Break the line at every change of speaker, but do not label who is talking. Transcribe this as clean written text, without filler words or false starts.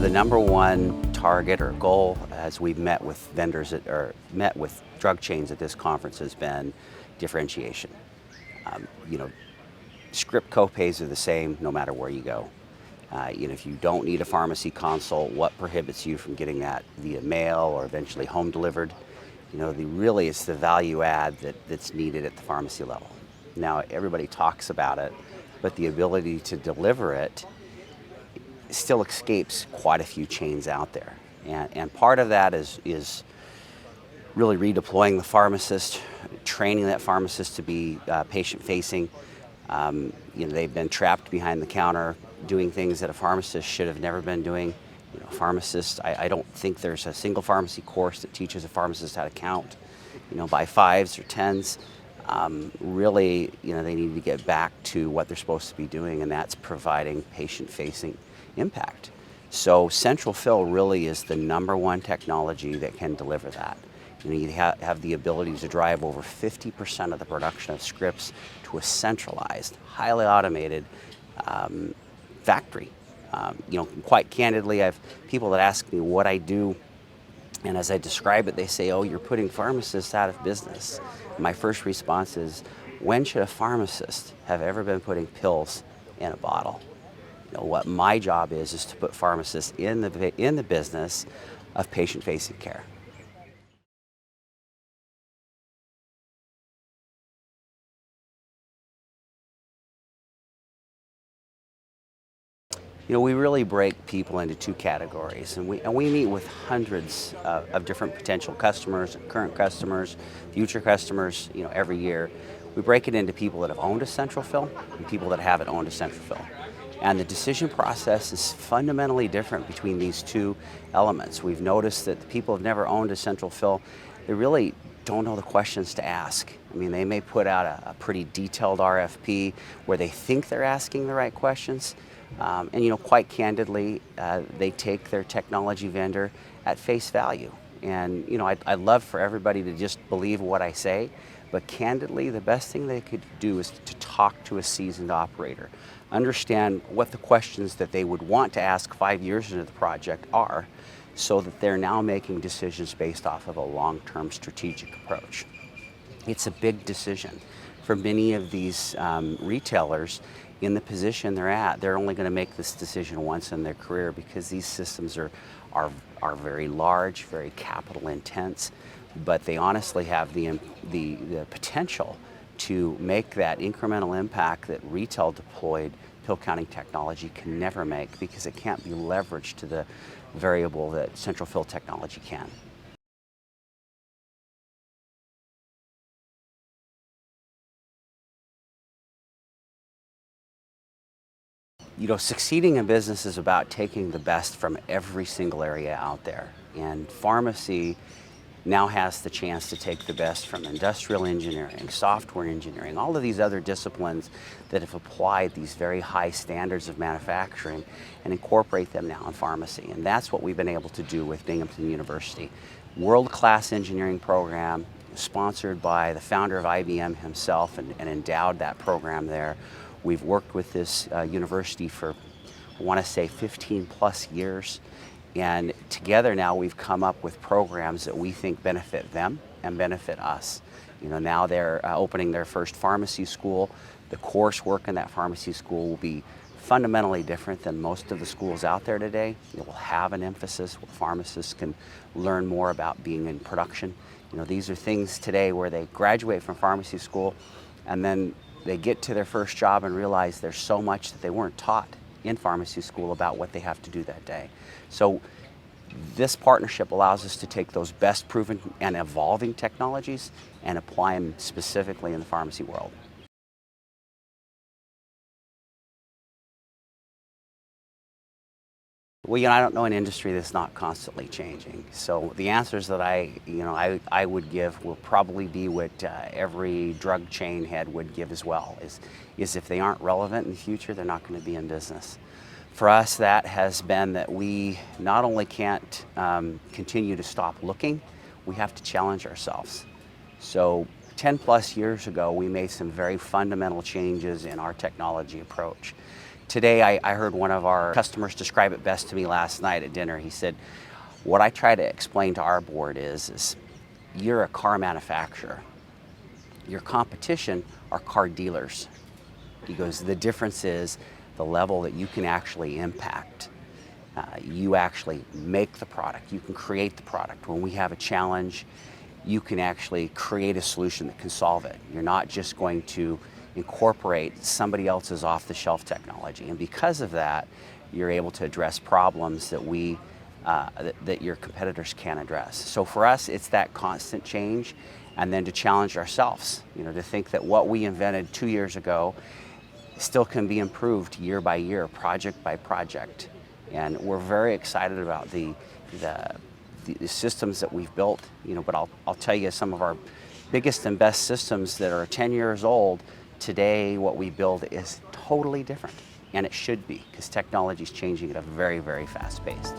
the number one target or goal as we've met with vendors or met with drug chains at this conference has been differentiation. You know, script copays are the same no matter where you go. If you don't need a pharmacy consult, what prohibits you from getting that via mail or eventually home delivered? Really it's the value add that's needed at the pharmacy level. Now, everybody talks about it, but the ability to deliver it still escapes quite a few chains out there. And part of that is really redeploying the pharmacist, training that pharmacist to be patient-facing. They've been trapped behind the counter doing things that a pharmacist should have never been doing. Pharmacists, I don't think there's a single pharmacy course that teaches a pharmacist how to count, by fives or tens. Really, they need to get back to what they're supposed to be doing, and that's providing patient-facing impact. So central fill really is the number one technology that can deliver that. You have the ability to drive over 50% of the production of scripts to a centralized, highly automated factory. Quite candidly, I have people that ask me what I do, and as I describe it, they say, "Oh, you're putting pharmacists out of business." My first response is, when should a pharmacist have ever been putting pills in a bottle? What my job is to put pharmacists in the business of patient-facing care. We really break people into two categories, and we meet with hundreds of different potential customers, current customers, future customers, every year. We break it into people that have owned a central fill and people that haven't owned a central fill. And the decision process is fundamentally different between these two elements. We've noticed that the people who have never owned a central fill, they really don't know the questions to ask. They may put out a pretty detailed RFP where they think they're asking the right questions. Quite candidly, they take their technology vendor at face value. And, I'd love for everybody to just believe what I say, but candidly, the best thing they could do is to talk to a seasoned operator, understand what the questions that they would want to ask 5 years into the project are, so that they're now making decisions based off of a long-term strategic approach. It's a big decision. For many of these retailers, in the position they're at, they're only going to make this decision once in their career because these systems are very large, very capital intense, but they honestly have the potential to make that incremental impact that retail deployed pill counting technology can never make, because it can't be leveraged to the variable that central fill technology can. Succeeding in business is about taking the best from every single area out there. And pharmacy now has the chance to take the best from industrial engineering, software engineering, all of these other disciplines that have applied these very high standards of manufacturing and incorporate them now in pharmacy. And that's what we've been able to do with Binghamton University. World-class engineering program, sponsored by the founder of IBM himself, and endowed that program there. We've worked with this university for, I want to say, 15 plus years. And together now we've come up with programs that we think benefit them and benefit us. Now they're opening their first pharmacy school. The coursework in that pharmacy school will be fundamentally different than most of the schools out there today. It will have an emphasis where pharmacists can learn more about being in production. These are things today where they graduate from pharmacy school and then they get to their first job and realize there's so much that they weren't taught in pharmacy school about what they have to do that day. So this partnership allows us to take those best proven and evolving technologies and apply them specifically in the pharmacy world. Well, I don't know an industry that's not constantly changing. So the answers that I would give will probably be what every drug chain head would give as well, is if they aren't relevant in the future, they're not going to be in business. For us, that has been that we not only can't continue to stop looking, we have to challenge ourselves. So 10 plus years ago, we made some very fundamental changes in our technology approach. Today, I heard one of our customers describe it best to me last night at dinner. He said, what I try to explain to our board is you're a car manufacturer. Your competition are car dealers. He goes, the difference is the level that you can actually impact. You actually make the product. You can create the product. When we have a challenge, you can actually create a solution that can solve it. You're not just going to incorporate somebody else's off-the-shelf technology. And because of that, you're able to address problems that that your competitors can't address. So for us, it's that constant change, and then to challenge ourselves, to think that what we invented 2 years ago still can be improved year by year, project by project. And we're very excited about the systems that we've built, but I'll tell you some of our biggest and best systems that are 10 years old, today what we build is totally different. And it should be, because technology is changing at a very, very fast pace.